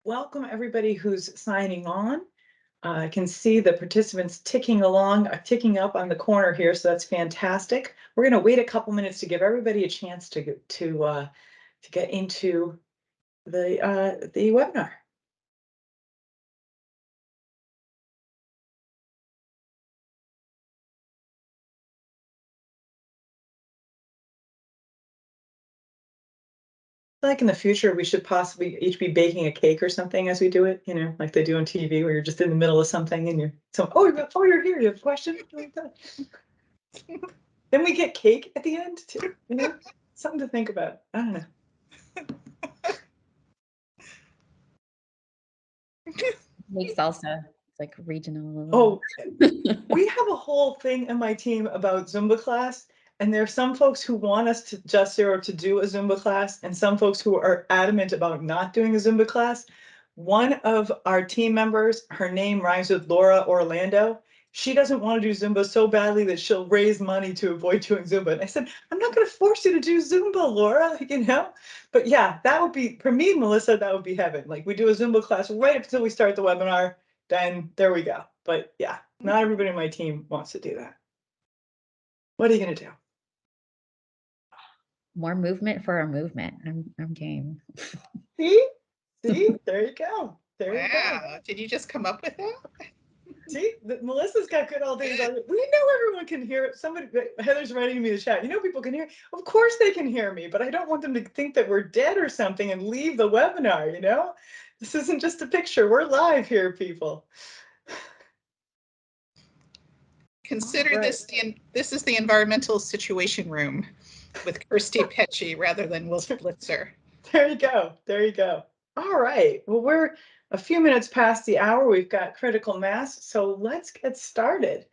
welcome everybody who's signing on. I can see the participants ticking along, ticking up on the corner here, so that's fantastic. We're going to wait a couple minutes to give everybody a chance to get into the webinar. Like in the future, we should possibly each be baking a cake or something as we do it, you know, like they do on TV, where you're just in the middle of something and you're here, you have a question? Then we get cake at the end too, you know, something to think about. I don't know. Make salsa. It's like regional. Oh, we have a whole thing in my team about Zumba class. And there are some folks who want us to Just Zero to do a Zumba class, and some folks who are adamant about not doing a Zumba class. One of our team members, her name rhymes with Laura Orlando. She doesn't want to do Zumba so badly that she'll raise money to avoid doing Zumba. And I said, I'm not going to force you to do Zumba, Laura, you know? But yeah, that would be, for me, Melissa, that would be heaven. Like we do a Zumba class right up until we start the webinar, then there we go. But yeah, not everybody in my team wants to do that. What are you going to do? More movement for a movement. I'm game. See, there you go. There you go. Wow, did you just come up with that? See, Melissa's got good ideas. We know everyone can hear it. Somebody, Heather's writing me the chat. You know, people can hear. Of course they can hear me, but I don't want them to think that we're dead or something and leave the webinar. You know, this isn't just a picture. We're live here, people. Consider this is the environmental situation room with Kirstie Pecci rather than Will Blitzer. There you go. There you go. All right. Well, we're a few minutes past the hour. We've got critical mass, so let's get started.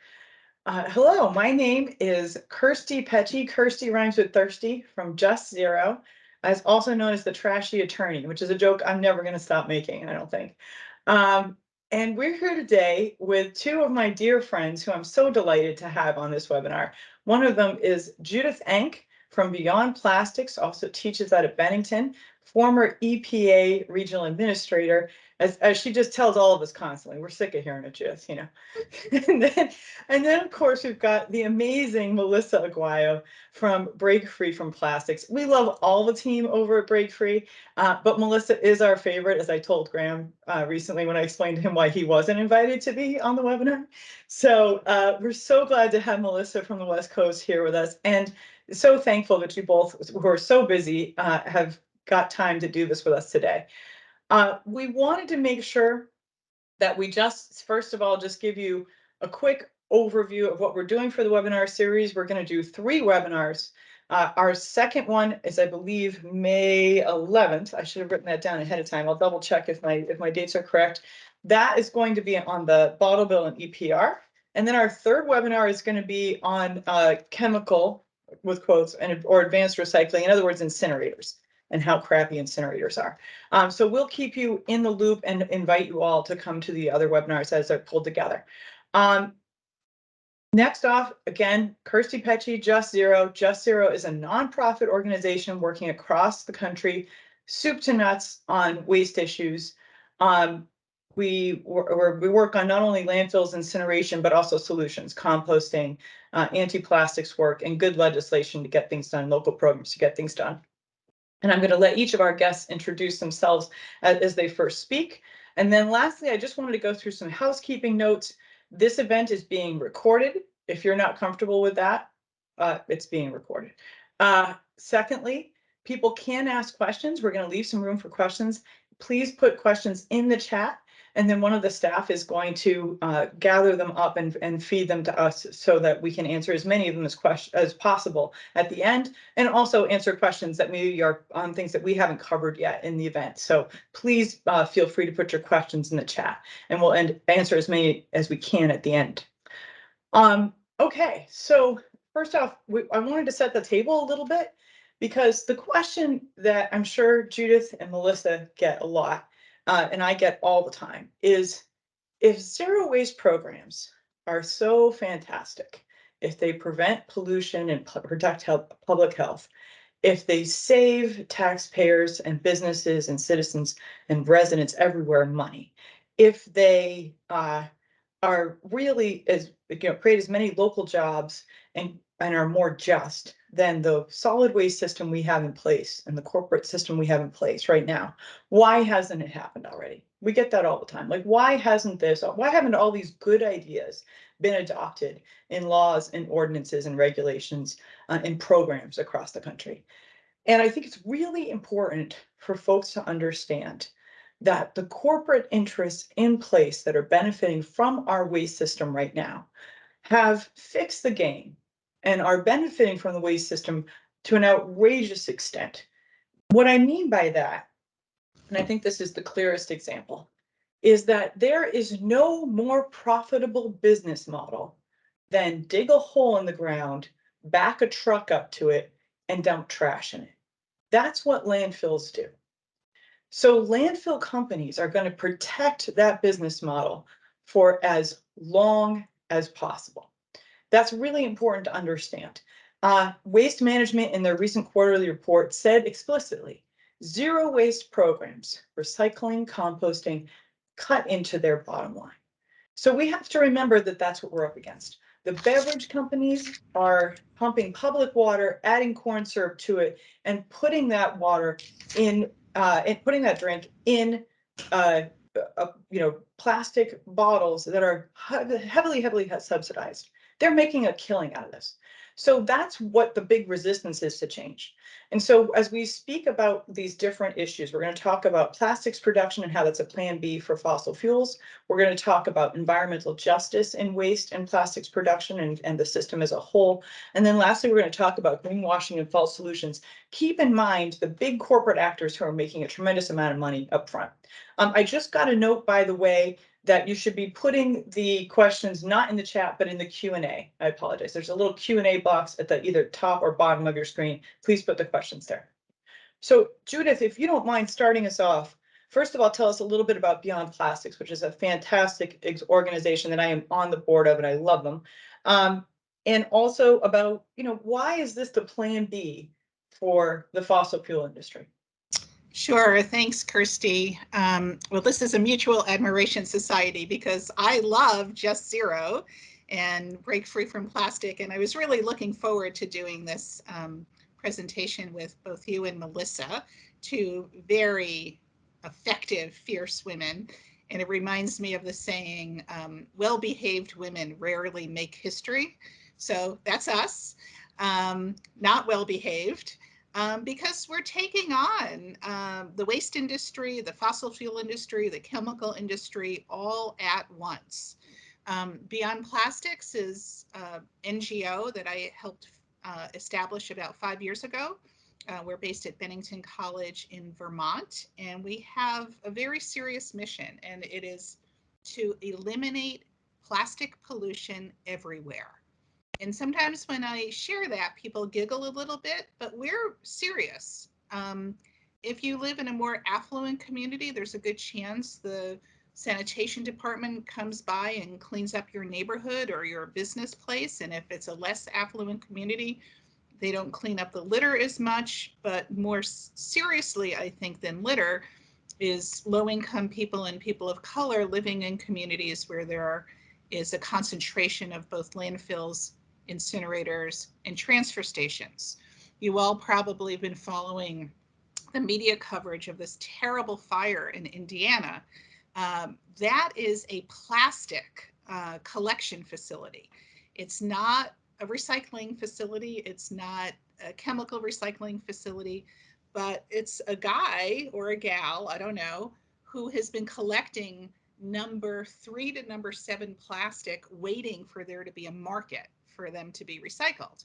Hello, my name is Kirstie Pecci. Kirstie rhymes with thirsty from Just Zero, as also known as the trashy attorney, which is a joke I'm never going to stop making, I don't think. And we're here today with two of my dear friends who I'm so delighted to have on this webinar. One of them is Judith Enck from Beyond Plastics, also teaches out of Bennington, former EPA regional administrator, as she just tells all of us constantly. We're sick of hearing it, Judith, you know. and then of course we've got the amazing Melissa Aguayo from Break Free from Plastics. We love all the team over at Break Free, but Melissa is our favorite, as I told Graham recently when I explained to him why he wasn't invited to be on the webinar. So we're so glad to have Melissa from the West Coast here with us, and so thankful that you both, who are so busy, have got time to do this with us today. We wanted to make sure that we just, first of all, just give you a quick overview of what we're doing for the webinar series. We're going to do 3 webinars. Our second one is, I believe, May 11th. I should have written that down ahead of time. I'll double check if my dates are correct. That is going to be on the bottle bill and EPR. And then our third webinar is going to be on chemical, with quotes, or advanced recycling, in other words, incinerators, and how crappy incinerators are. So we'll keep you in the loop and invite you all to come to the other webinars as they're pulled together. Next off, again, Kirstie Pecci, Just Zero. Just Zero is a nonprofit organization working across the country, soup to nuts, on waste issues. We work on not only landfills, incineration, but also solutions, composting, anti-plastics work, and good legislation to get things done, local programs to get things done. And I'm going to let each of our guests introduce themselves as they first speak. And then lastly, I just wanted to go through some housekeeping notes. This event is being recorded. If you're not comfortable with that, it's being recorded. Secondly, people can ask questions. We're going to leave some room for questions. Please put questions in the chat, and then one of the staff is going to gather them up and feed them to us so that we can answer as many of them as possible at the end, and also answer questions that maybe are on things that we haven't covered yet in the event. So please feel free to put your questions in the chat, and we'll answer as many as we can at the end. Okay, so first off, I wanted to set the table a little bit, because the question that I'm sure Judith and Melissa get a lot, and I get all the time, is if zero waste programs are so fantastic, if they prevent pollution and protect public health, if they save taxpayers and businesses and citizens and residents everywhere money, if they are really create as many local jobs and are more just than the solid waste system we have in place and the corporate system we have in place right now. Why hasn't it happened already? We get that all the time. Like, why haven't all these good ideas been adopted in laws and ordinances and regulations and programs across the country? And I think it's really important for folks to understand that the corporate interests in place that are benefiting from our waste system right now have fixed the game and are benefiting from the waste system to an outrageous extent. What I mean by that, and I think this is the clearest example, is that there is no more profitable business model than dig a hole in the ground, back a truck up to it, and dump trash in it. That's what landfills do. So landfill companies are going to protect that business model for as long as possible. That's really important to understand. Waste Management in their recent quarterly report said explicitly, zero waste programs, recycling, composting, cut into their bottom line. So we have to remember that that's what we're up against. The beverage companies are pumping public water, adding corn syrup to it, and putting that water in, and putting that drink in, plastic bottles that are heavily subsidized. They're making a killing out of this. So that's what the big resistance is to change. And so as we speak about these different issues, we're going to talk about plastics production and how that's a plan B for fossil fuels. We're going to talk about environmental justice in waste and plastics production and the system as a whole. And then lastly, we're going to talk about greenwashing and false solutions. Keep in mind the big corporate actors who are making a tremendous amount of money up front. I just got a note, by the way, that you should be putting the questions not in the chat, but in the Q&A. I apologize. There's a little Q&A box at the either top or bottom of your screen. Please put the questions there. So Judith, if you don't mind starting us off, first of all, tell us a little bit about Beyond Plastics, which is a fantastic organization that I am on the board of and I love them. And also about, why is this the plan B for the fossil fuel industry? Sure. Thanks, Kirstie. Well, this is a mutual admiration society because I love Just Zero and Break Free from Plastic. And I was really looking forward to doing this presentation with both you and Melissa, two very effective, fierce women. And it reminds me of the saying, well-behaved women rarely make history. So that's us, not well-behaved. Because we're taking on the waste industry, the fossil fuel industry, the chemical industry, all at once. Beyond Plastics is an NGO that I helped establish about 5 years ago. We're based at Bennington College in Vermont, and we have a very serious mission, and it is to eliminate plastic pollution everywhere. And sometimes when I share that, people giggle a little bit, but we're serious. If you live in a more affluent community, there's a good chance the sanitation department comes by and cleans up your neighborhood or your business place. And if it's a less affluent community, they don't clean up the litter as much. But more seriously, I think, than litter is low-income people and people of color living in communities where there is a concentration of both landfills, incinerators, and transfer stations. You all probably have been following the media coverage of this terrible fire in Indiana. That is a plastic collection facility. It's not a recycling facility. It's not a chemical recycling facility, but it's a guy or a gal, I don't know, who has been collecting number 3 to number 7 plastic, waiting for there to be a market for them to be recycled.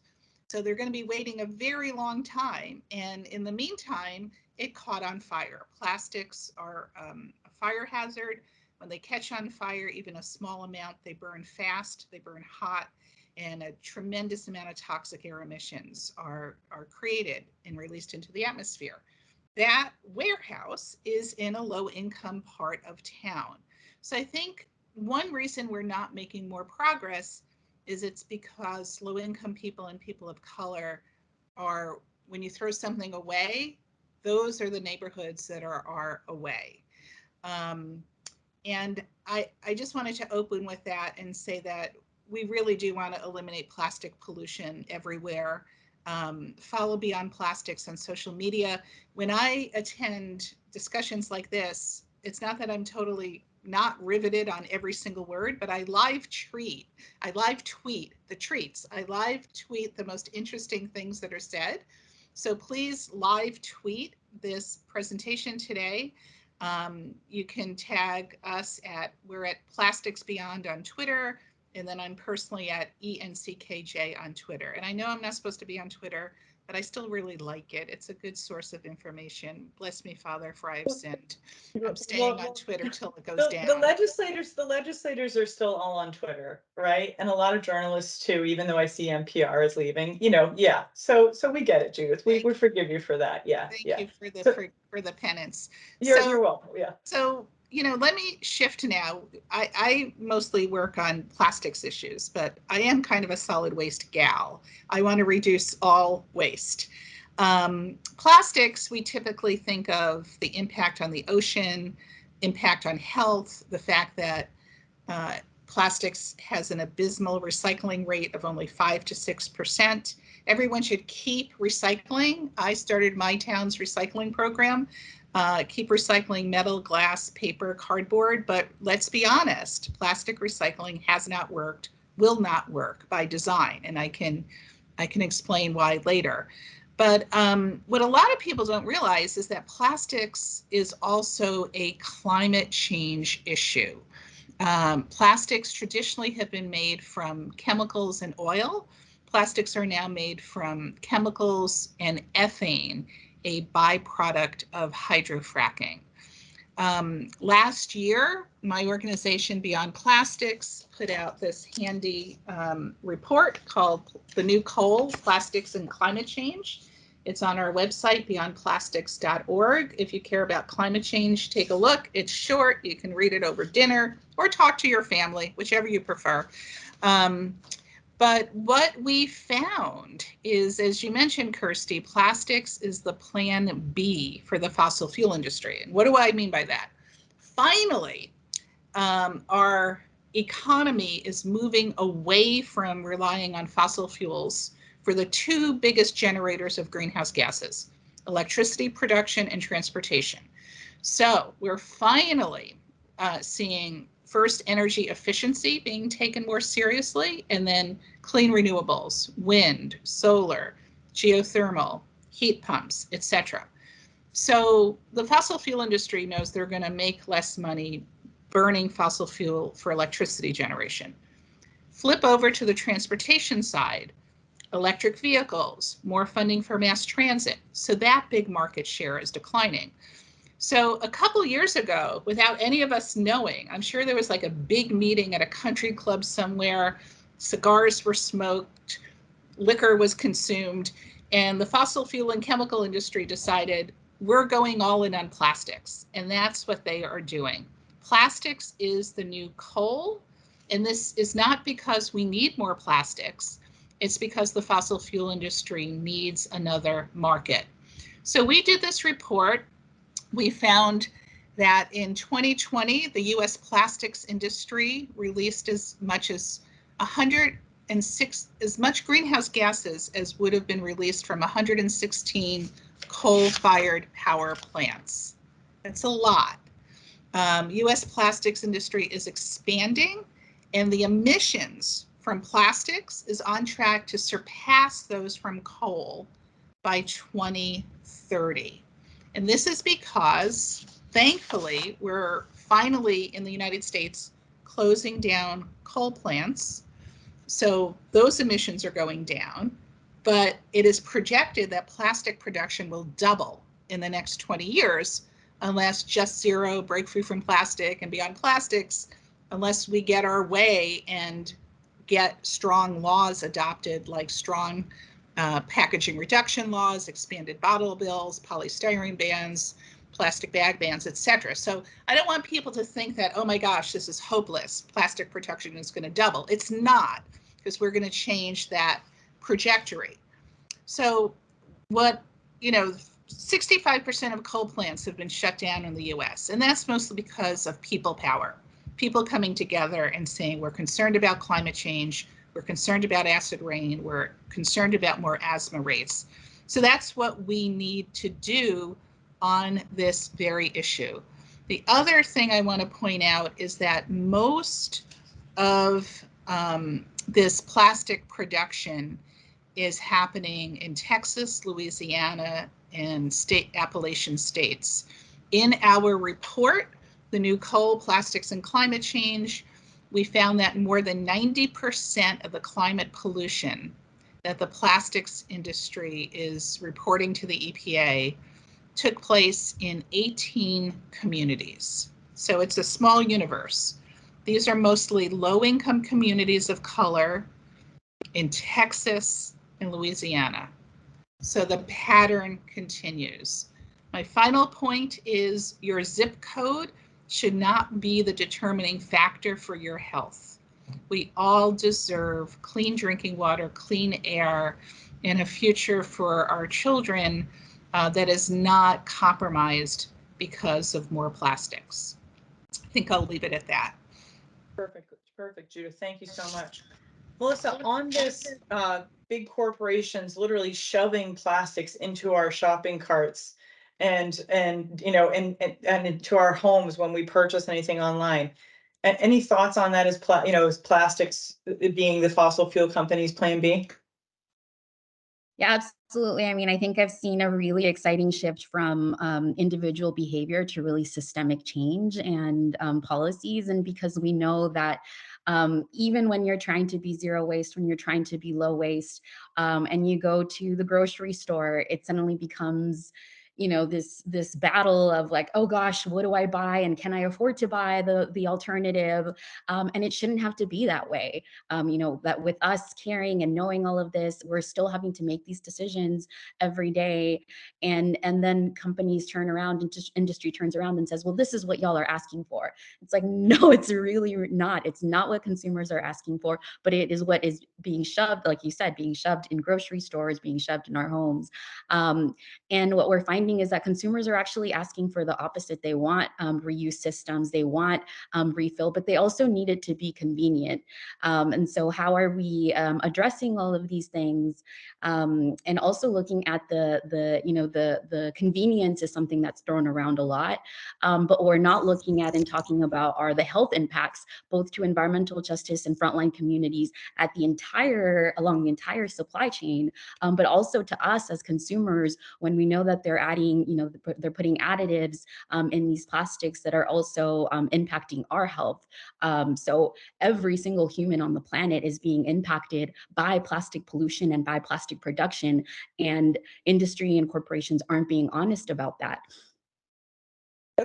So they're going to be waiting a very long time. And in the meantime, it caught on fire. Plastics are a fire hazard. When they catch on fire, even a small amount, they burn fast, they burn hot, and a tremendous amount of toxic air emissions are created and released into the atmosphere. That warehouse is in a low-income part of town. So I think one reason we're not making more progress is it's because low-income people and people of color are when you throw something away, those are the neighborhoods that are away. And I just wanted to open with that and say that we really do want to eliminate plastic pollution everywhere. Follow Beyond Plastics on social media. When I attend discussions like this, it's not that I'm totally not riveted on every single word, but I live tweet the treats. I live tweet the most interesting things that are said. So please live tweet this presentation today. You can tag us we're at Plastics Beyond on Twitter, and then I'm personally at ENCKJ on Twitter. And I know I'm not supposed to be on Twitter, but I still really like it. It's a good source of information. Bless me, Father, for I have sinned. I'm staying on Twitter till it goes down. The legislators are still all on Twitter, right? And a lot of journalists too, even though I see NPR is leaving, yeah. So we get it, Judith. We forgive you for that. Yeah. Thank yeah. you for the for the penance. You're welcome. Yeah. So, let me shift now. I mostly work on plastics issues, but I am kind of a solid waste gal. I want to reduce all waste. Plastics, we typically think of the impact on the ocean, impact on health, the fact that plastics has an abysmal recycling rate of only 5 to 6%. Everyone should keep recycling. I started my town's recycling program. Keep recycling metal, glass, paper, cardboard, but let's be honest, plastic recycling has not worked, will not work by design, and I can explain why later. But what a lot of people don't realize is that plastics is also a climate change issue. Plastics traditionally have been made from chemicals and oil. Plastics are now made from chemicals and ethane, a byproduct of hydrofracking. Last year, my organization Beyond Plastics put out this handy report called The New Coal, Plastics and Climate Change. It's on our website, beyondplastics.org. If you care about climate change, take a look. It's short. You can read it over dinner or talk to your family, whichever you prefer. But what we found is, as you mentioned, Kirstie, plastics is the plan B for the fossil fuel industry. And what do I mean by that? Finally, our economy is moving away from relying on fossil fuels for the two biggest generators of greenhouse gases, electricity production and transportation. So we're finally seeing first energy efficiency being taken more seriously, and then clean renewables, wind, solar, geothermal, heat pumps, etc. So the fossil fuel industry knows they're going to make less money burning fossil fuel for electricity generation. Flip over to the transportation side, electric vehicles, more funding for mass transit. So that big market share is declining. So a couple years ago, without any of us knowing, I'm sure there was like a big meeting at a country club somewhere, cigars were smoked, liquor was consumed, and the fossil fuel and chemical industry decided we're going all in on plastics, and that's what they are doing. Plastics is the new coal, and this is not because we need more plastics, it's because the fossil fuel industry needs another market. So we did this report. We found that in 2020, the US plastics industry released as much as 106, as much greenhouse gases as would have been released from 116 coal-fired power plants. That's a lot. US plastics industry is expanding, and the emissions from plastics is on track to surpass those from coal by 2030. And this is because, thankfully, we're finally in the United States closing down coal plants. So those emissions are going down, but it is projected that plastic production will double in the next 20 years unless Just Zero, Break Free from Plastic, and Beyond Plastics, unless we get our way and get strong laws adopted, like strong packaging reduction laws, expanded bottle bills, polystyrene bans, plastic bag bans, etc. So I don't want people to think that, oh my gosh, this is hopeless. Plastic production is going to double. It's not, because we're going to change that trajectory. So what, 65% of coal plants have been shut down in the US, and that's mostly because of people power. People coming together and saying, we're concerned about climate change, we're concerned about acid rain, we're concerned about more asthma rates. So that's what we need to do on this very issue. The other thing I want to point out is that most of this plastic production is happening in Texas, Louisiana, and Appalachian states. In our report, the new Coal, Plastics, and Climate Change, we found that more than 90% of the climate pollution that the plastics industry is reporting to the EPA took place in 18 communities. So it's a small universe. These are mostly low-income communities of color in Texas and Louisiana. So the pattern continues. My final point is your zip code should not be the determining factor for your health. We all deserve clean drinking water, clean air, and a future for our children that is not compromised because of more plastics. I think I'll leave it at that. Perfect, perfect, Judith. Thank you so much. Melissa, on this, big corporations literally shoving plastics into our shopping carts and into our homes when we purchase anything online. Any thoughts on that as as plastics being the fossil fuel companies' plan B? Yeah, absolutely. I mean, I think I've seen a really exciting shift from individual behavior to really systemic change and policies. And because we know that even when you're trying to be zero waste, when you're trying to be low waste, and you go to the grocery store, it suddenly becomes this battle of like, oh gosh, what do I buy, and can I afford to buy the alternative? And it shouldn't have to be that way. That with us caring and knowing all of this, we're still having to make these decisions every day. And then companies turn around and industry turns around and says, well, this is what y'all are asking for. It's like, no, it's really not. It's not what consumers are asking for, but it is what is being shoved, like you said, being shoved in grocery stores, being shoved in our homes. And what we're finding is that consumers are actually asking for the opposite. They want reuse systems, they want refill, but they also need it to be convenient. And so how are we addressing all of these things? And also looking at the convenience is something that's thrown around a lot, but we're not looking at and talking about are the health impacts, both to environmental justice and frontline communities along the entire supply chain, but also to us as consumers when we know that they're adding, they're putting additives in these plastics that are also impacting our health. So every single human on the planet is being impacted by plastic pollution and by plastic production, and industry and corporations aren't being honest about that.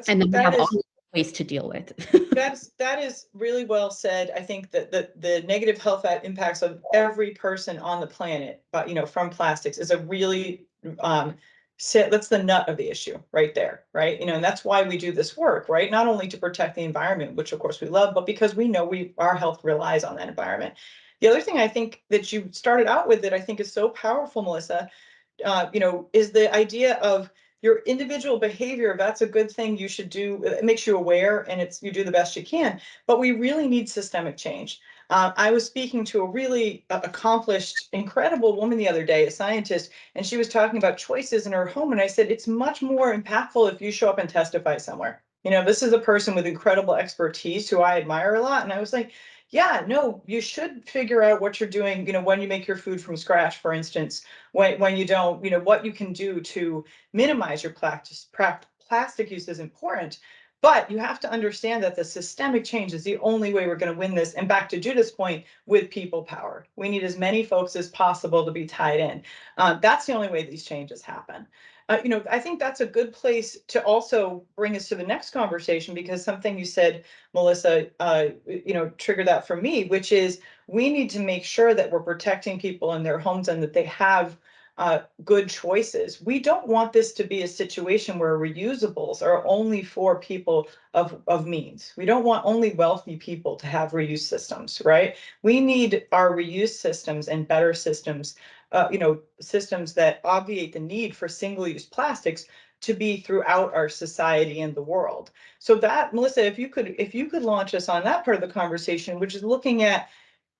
And then we have all ways to deal with. That is really well said. I think that the negative health impacts of every person on the planet, but from plastics is a really that's the nut of the issue right there, right? And that's why we do this work, right? Not only to protect the environment, which of course we love, but because we know our health relies on that environment. The other thing I think that you started out with that I think is so powerful, Melissa, is the idea of your individual behavior. That's a good thing you should do. It makes you aware and you do the best you can, but we really need systemic change. I was speaking to a really accomplished, incredible woman the other day, a scientist, and she was talking about choices in her home. And I said, it's much more impactful if you show up and testify somewhere. This is a person with incredible expertise who I admire a lot. And I was like, yeah, no, you should figure out what you're doing, when you make your food from scratch, for instance, when you don't, what you can do to minimize your plastic use is important. But you have to understand that the systemic change is the only way we're going to win this. And back to Judith's point, with people power. We need as many folks as possible to be tied in. That's the only way these changes happen. I think that's a good place to also bring us to the next conversation, because something you said, Melissa, triggered that for me, which is we need to make sure that we're protecting people in their homes and that they have good choices. We don't want this to be a situation where reusables are only for people of means. We don't want only wealthy people to have reuse systems, right? We need our reuse systems and better systems systems that obviate the need for single-use plastics to be throughout our society and the world. So that, Melissa, if you could launch us on that part of the conversation, which is looking at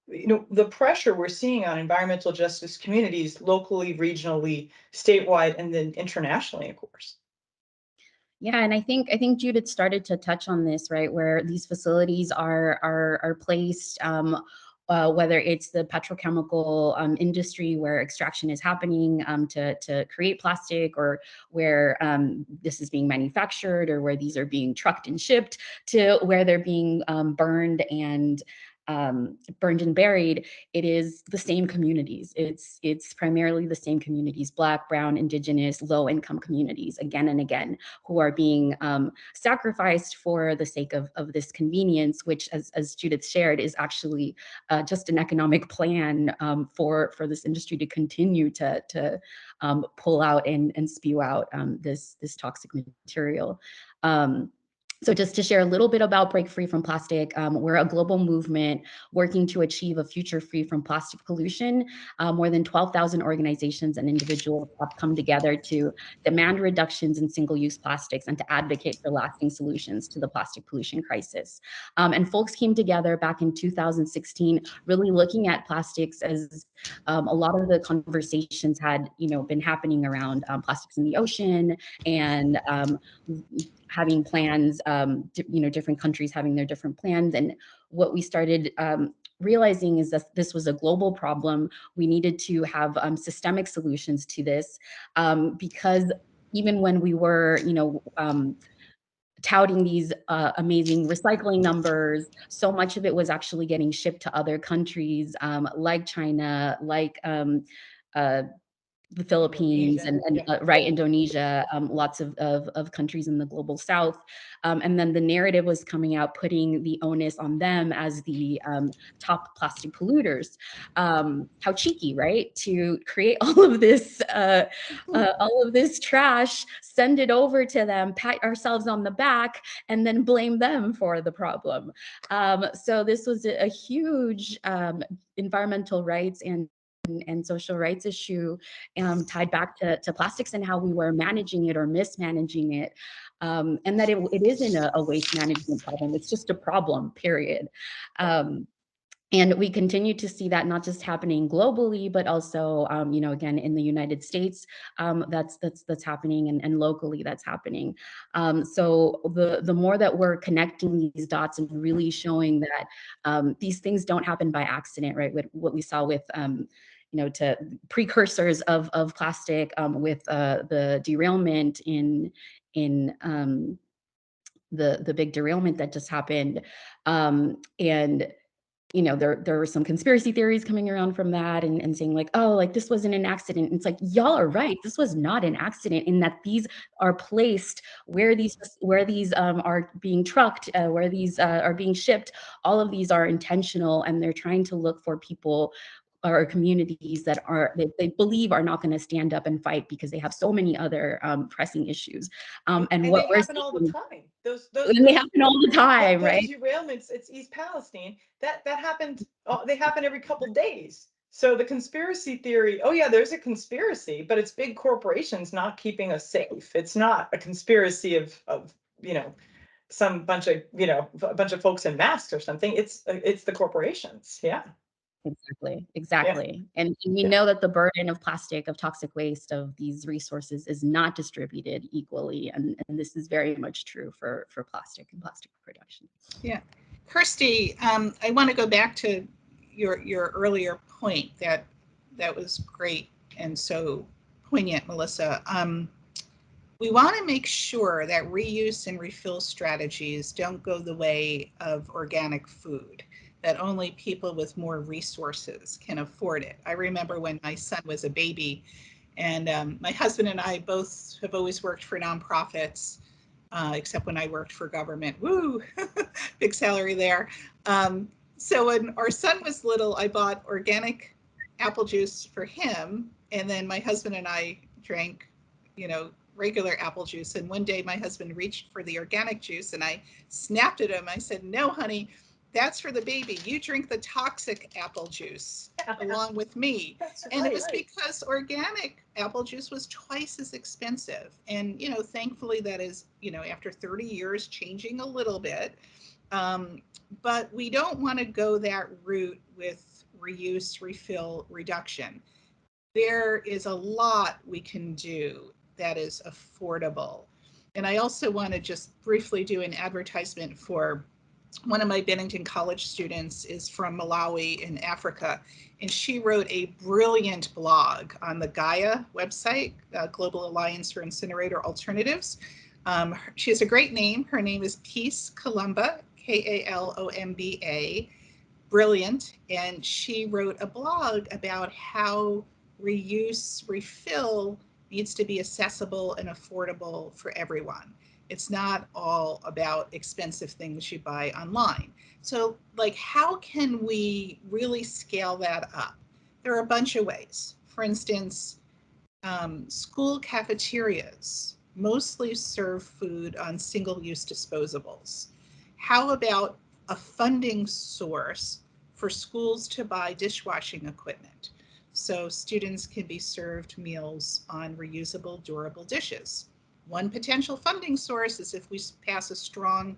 the pressure we're seeing on environmental justice communities locally, regionally, statewide, and then internationally, of course. Yeah, and I think Judith started to touch on this, right, where these facilities are placed, whether it's the petrochemical industry where extraction is happening to create plastic, or where this is being manufactured, or where these are being trucked and shipped, to where they're being burned and buried. It is the same communities. It's primarily the same communities: Black, Brown, Indigenous, low-income communities, again and again, who are being sacrificed for the sake of this convenience, which, as Judith shared, is actually just an economic plan for this industry to continue to pull out and spew out this toxic material. So just to share a little bit about Break Free from Plastic, we're a global movement working to achieve a future free from plastic pollution. More than 12,000 organizations and individuals have come together to demand reductions in single-use plastics and to advocate for lasting solutions to the plastic pollution crisis. And folks came together back in 2016, really looking at plastics as a lot of the conversations had been happening around plastics in the ocean, and having plans, different countries having their different plans. And what we started realizing is that this was a global problem. We needed to have systemic solutions to this, because even when we were, touting these amazing recycling numbers, so much of it was actually getting shipped to other countries, like China, like the Philippines, Indonesia, lots of countries in the global south. And then the narrative was coming out, putting the onus on them as the top plastic polluters. How cheeky, right? To create all of this trash, send it over to them, pat ourselves on the back, and then blame them for the problem. So this was a huge environmental rights and social rights issue, tied back to plastics and how we were managing it or mismanaging it, and that it isn't a waste management problem. It's just a problem, period. And we continue to see that not just happening globally, but also, again, in the United States, that's happening, and locally that's happening. So the more that we're connecting these dots and really showing that these things don't happen by accident, right? What we saw with to precursors of plastic, with the derailment in the big derailment that just happened, and there were some conspiracy theories coming around from that, and saying like, oh, like this wasn't an accident. And it's like, y'all are right. This was not an accident, in that these are placed where these are being trucked, where these are being shipped. All of these are intentional, and they're trying to look for people or communities that they believe are not going to stand up and fight because they have so many other pressing issues. And what they we're happen all the seeing, time. they happen all the time, those right? derailments, it's East Palestine. That happened. They happen every couple days. So the conspiracy theory, oh yeah, there's a conspiracy, but it's big corporations not keeping us safe. It's not a conspiracy of some bunch of a bunch of folks in masks or something. It's the corporations. Yeah. Exactly. And we know that the burden of plastic, of toxic waste, of these resources is not distributed equally. And this is very much true for plastic and plastic production. Yeah. Kirstie, I want to go back to your earlier point that was great and so poignant, Melissa. We want to make sure that reuse and refill strategies don't go the way of organic food, that only people with more resources can afford it. I remember when my son was a baby, and my husband and I both have always worked for nonprofits, except when I worked for government. Woo, big salary there. So when our son was little, I bought organic apple juice for him, and then my husband and I drank, regular apple juice. And one day my husband reached for the organic juice, and I snapped at him. I said, "No, honey, that's for the baby. You drink the toxic apple juice along with me. And it was because organic apple juice was twice as expensive. And, you know, thankfully that is, you know, after 30 years changing a little bit. But we don't want to go that route with reuse, refill, reduction. There is a lot we can do that is affordable. And I also want to just briefly do an advertisement for one of my Bennington College students is from Malawi in Africa, and she wrote a brilliant blog on the Gaia website, Global Alliance for Incinerator Alternatives. She has a great name. Her name is Peace Kalumba, Kalomba, brilliant. And she wrote a blog about how reuse, refill needs to be accessible and affordable for everyone. It's not all about expensive things you buy online. So, like, how can we really scale that up? There are a bunch of ways. For instance, school cafeterias mostly serve food on single-use disposables. How about a funding source for schools to buy dishwashing equipment so students can be served meals on reusable, durable dishes? One potential funding source is if we pass a strong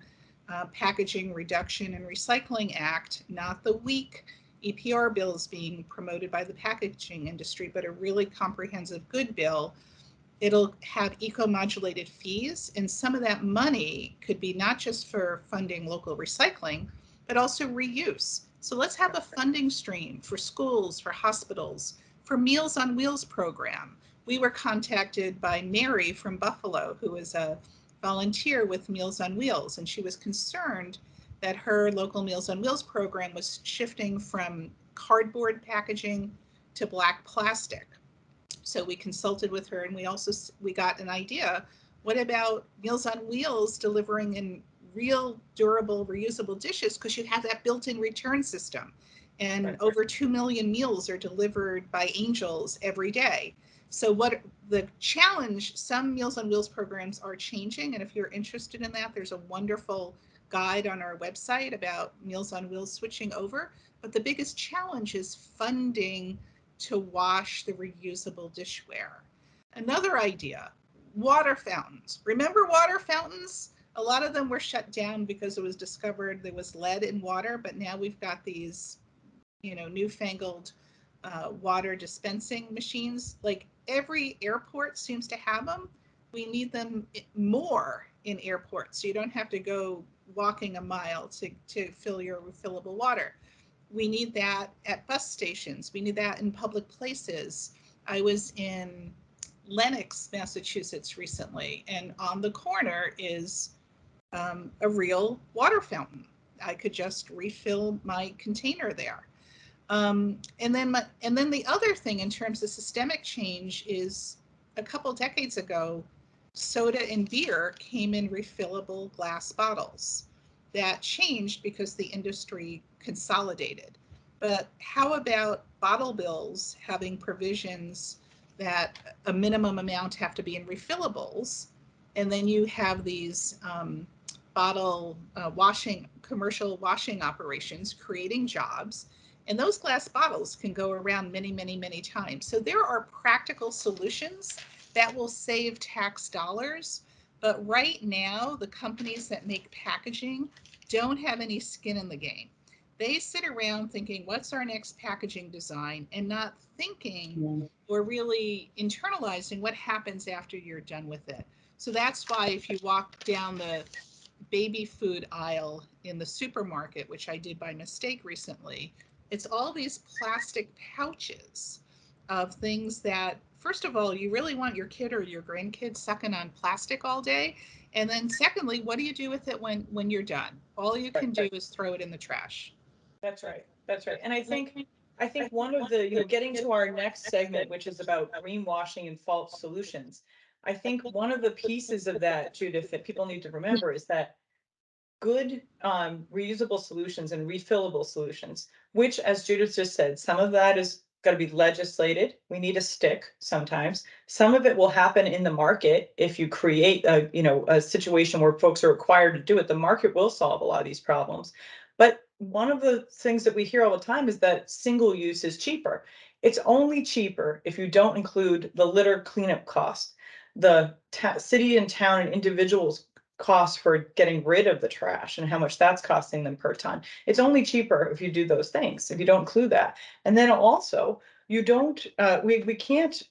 Packaging Reduction and Recycling Act, not the weak EPR bills being promoted by the packaging industry, but a really comprehensive good bill. It'll have eco-modulated fees, and some of that money could be not just for funding local recycling, but also reuse. So let's have a funding stream for schools, for hospitals, for Meals on Wheels program. We were contacted by Mary from Buffalo, who is a volunteer with Meals on Wheels, and she was concerned that her local Meals on Wheels program was shifting from cardboard packaging to black plastic. So we consulted with her, and we got an idea. What about Meals on Wheels delivering in real, durable, reusable dishes? Because you have that built-in return system. And over 2 million meals are delivered by angels every day. So what the challenge, some Meals on Wheels programs are changing. And if you're interested in that, there's a wonderful guide on our website about Meals on Wheels switching over. But the biggest challenge is funding to wash the reusable dishware. Another idea, water fountains. Remember water fountains? A lot of them were shut down because it was discovered there was lead in water, but now we've got these, you know, newfangled water dispensing machines. Like every airport seems to have them. We need them more in airports, so you don't have to go walking a mile to fill your refillable water. We need that at bus stations. We need that in public places. I was in Lenox, Massachusetts recently, and on the corner is a real water fountain. I could just refill my container there. And then the other thing in terms of systemic change is a couple decades ago, soda and beer came in refillable glass bottles. That changed because the industry consolidated. But how about bottle bills having provisions that a minimum amount have to be in refillables, and then you have these bottle commercial washing operations creating jobs, and those glass bottles can go around many, many, many times. So there are practical solutions that will save tax dollars. But right now, the companies that make packaging don't have any skin in the game. They sit around thinking, what's our next packaging design, and not thinking or really internalizing what happens after you're done with it. So that's why if you walk down the baby food aisle in the supermarket, which I did by mistake recently, it's all these plastic pouches of things that, first of all, you really want your kid or your grandkid sucking on plastic all day. And then secondly, what do you do with it when you're done? All you can do is throw it in the trash. That's right. That's right. And I think one of the, you know, getting to our next segment, which is about greenwashing and false solutions. I think one of the pieces of that, Judith, that people need to remember is that good reusable solutions and refillable solutions, which, as Judith just said, some of that is got to be legislated. We need a stick sometimes. Some of it will happen in the market. If you create a, you know, a situation where folks are required to do it, the market will solve a lot of these problems. But one of the things that we hear all the time is that single use is cheaper. It's only cheaper if you don't include the litter cleanup cost, the city and town and individuals cost for getting rid of the trash and how much that's costing them per ton. It's only cheaper if you do those things, if you don't include that. And then also, you don't, we can't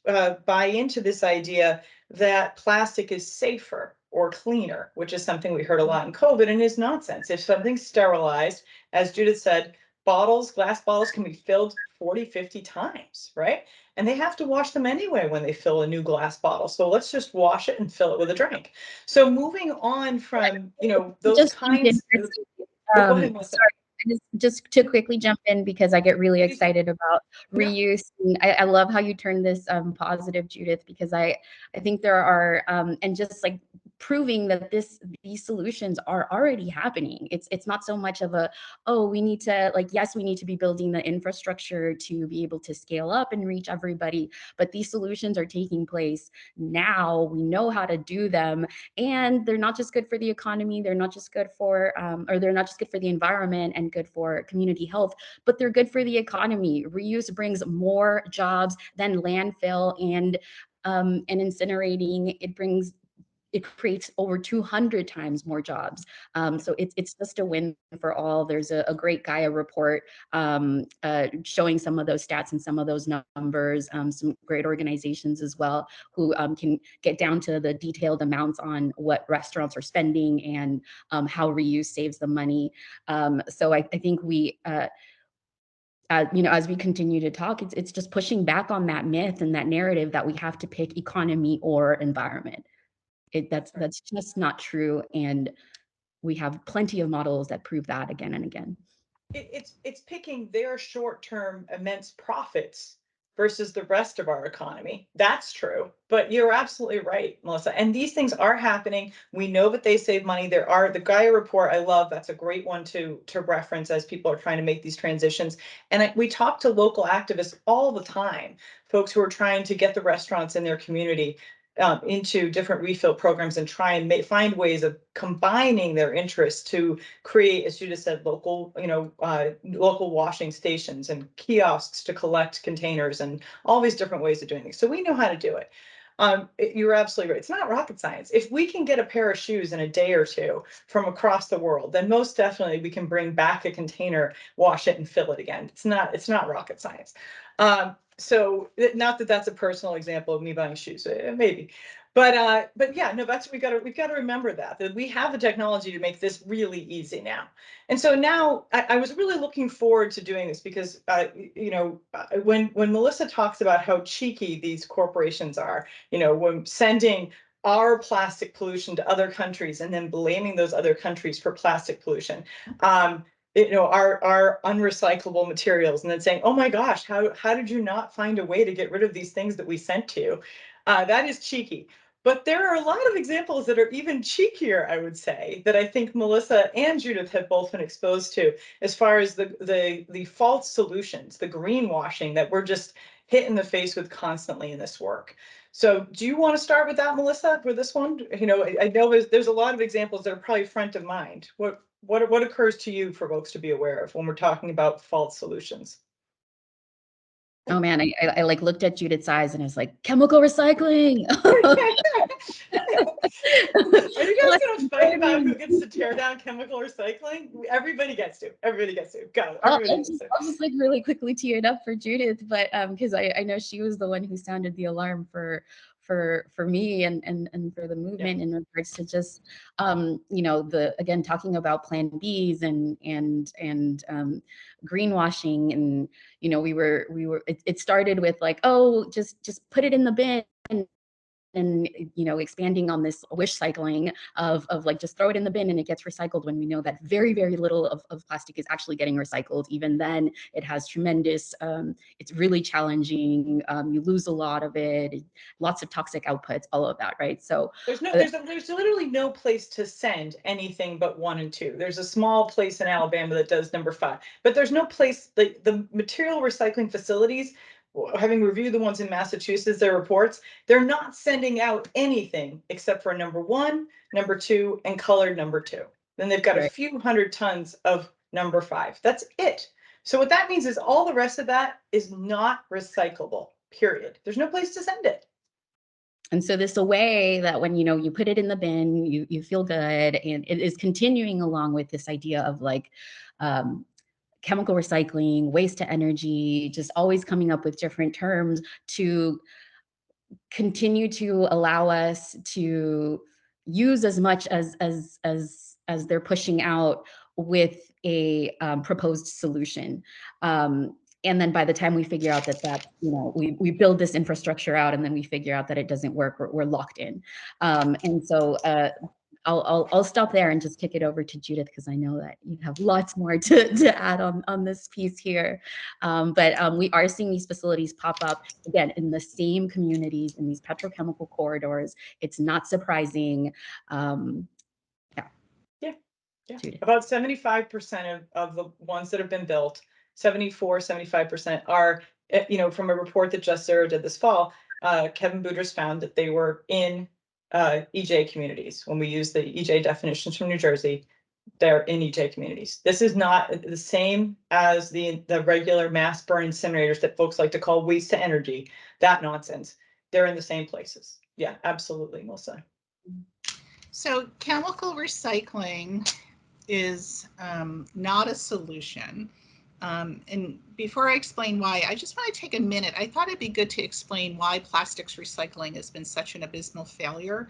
buy into this idea that plastic is safer or cleaner, which is something we heard a lot in COVID and is nonsense. If something's sterilized, as Judith said, glass bottles can be filled 40, 50 times, right? And they have to wash them anyway when they fill a new glass bottle. So let's just wash it and fill it with a drink. So moving on from, those Just kinds. Go ahead, Melissa. sorry, just to quickly jump in because I get really Please. excited about Yeah. reuse. And I love how you turn this positive, Judith, because I think there are and just like proving that these solutions are already happening. It's not so much of a, oh, we need to, like, yes, we need to be building the infrastructure to be able to scale up and reach everybody, but these solutions are taking place now. We know how to do them, and they're not just good for the economy, they're not just good for or they're not just good for the environment and good for community health, but they're good for the economy. Reuse brings more jobs than landfill and incinerating. It creates over 200 times more jobs. So it's just a win for all. There's a great Gaia report showing some of those stats and some of those numbers, some great organizations as well who can get down to the detailed amounts on what restaurants are spending and how reuse saves them money. So I think we, as we continue to talk, it's just pushing back on that myth and that narrative that we have to pick economy or environment. That's just not true, and we have plenty of models that prove that again and again. It's picking their short-term immense profits versus the rest of our economy. That's true, but you're absolutely right, Melissa. And these things are happening. We know that they save money. There are the Gaia report. I love, that's a great one to reference as people are trying to make these transitions. And we talk to local activists all the time, folks who are trying to get the restaurants in their community into different refill programs and try and find ways of combining their interests to create, as Judith said, local, local washing stations and kiosks to collect containers and all these different ways of doing things. So we know how to do it. You're absolutely right. It's not rocket science. If we can get a pair of shoes in a day or two from across the world, then most definitely we can bring back a container, wash it, and fill it again. It's not rocket science. So not that that's a personal example of me buying shoes, maybe, but yeah, no, that's we've got to remember that we have the technology to make this really easy now. And so now I was really looking forward to doing this because when Melissa talks about how cheeky these corporations are, when sending our plastic pollution to other countries and then blaming those other countries for plastic pollution. Our unrecyclable materials, and then saying, oh my gosh, how did you not find a way to get rid of these things that we sent to you? That is cheeky. But there are a lot of examples that are even cheekier, I would say, that I think Melissa and Judith have both been exposed to, as far as the false solutions, the greenwashing that we're just hit in the face with constantly in this work. So do you want to start with that, Melissa, for this one? I know there's a lot of examples that are probably front of mind. What occurs to you for folks to be aware of when we're talking about false solutions? Oh man, I like looked at Judith's eyes and I was like, chemical recycling. Are you guys gonna fight about who gets to tear down chemical recycling? Everybody gets to. Everybody gets to. Go. Everybody gets to. I'll just like really quickly tee it up for Judith, but because I know she was the one who sounded the alarm for me and for the movement in regards to just again talking about plan Bs and greenwashing, and it started with like, oh, just put it in the bin, and expanding on this wish cycling of like just throw it in the bin and it gets recycled, when we know that very, very little of plastic is actually getting recycled. Even then, it has tremendous, it's really challenging. You lose a lot of it, lots of toxic outputs, all of that, right? So there's literally no place to send anything but 1 and 2. There's a small place in Alabama that does number 5, but there's no place, like the material recycling facilities, having reviewed the ones in Massachusetts, their reports, they're not sending out anything except for number 1, number 2, and colored number 2. Then they've got a few hundred tons of number 5. That's it. So what that means is all the rest of that is not recyclable, period. There's no place to send it. And so this away that when, you put it in the bin, you feel good. And it is continuing along with this idea of like chemical recycling, waste to energy, just always coming up with different terms to continue to allow us to use as much as they're pushing out with a proposed solution. And then by the time we figure out that we build this infrastructure out and then we figure out that it doesn't work, we're locked in. And so I'll stop there and just kick it over to Judith, because I know that you have lots more to add on this piece here. But we are seeing these facilities pop up again in the same communities, in these petrochemical corridors. It's not surprising. Yeah. Judith. About 75% of the ones that have been built, 75% are, from a report that Just Zero did this fall, Kevin Boudreaux's found that they were in EJ communities. When we use the EJ definitions from New Jersey, they're in EJ communities. This is not the same as the regular mass burn incinerators that folks like to call waste to energy, that nonsense. They're in the same places. Yeah, absolutely, Melissa. So chemical recycling is not a solution. And before I explain why, I just want to take a minute. I thought it'd be good to explain why plastics recycling has been such an abysmal failure.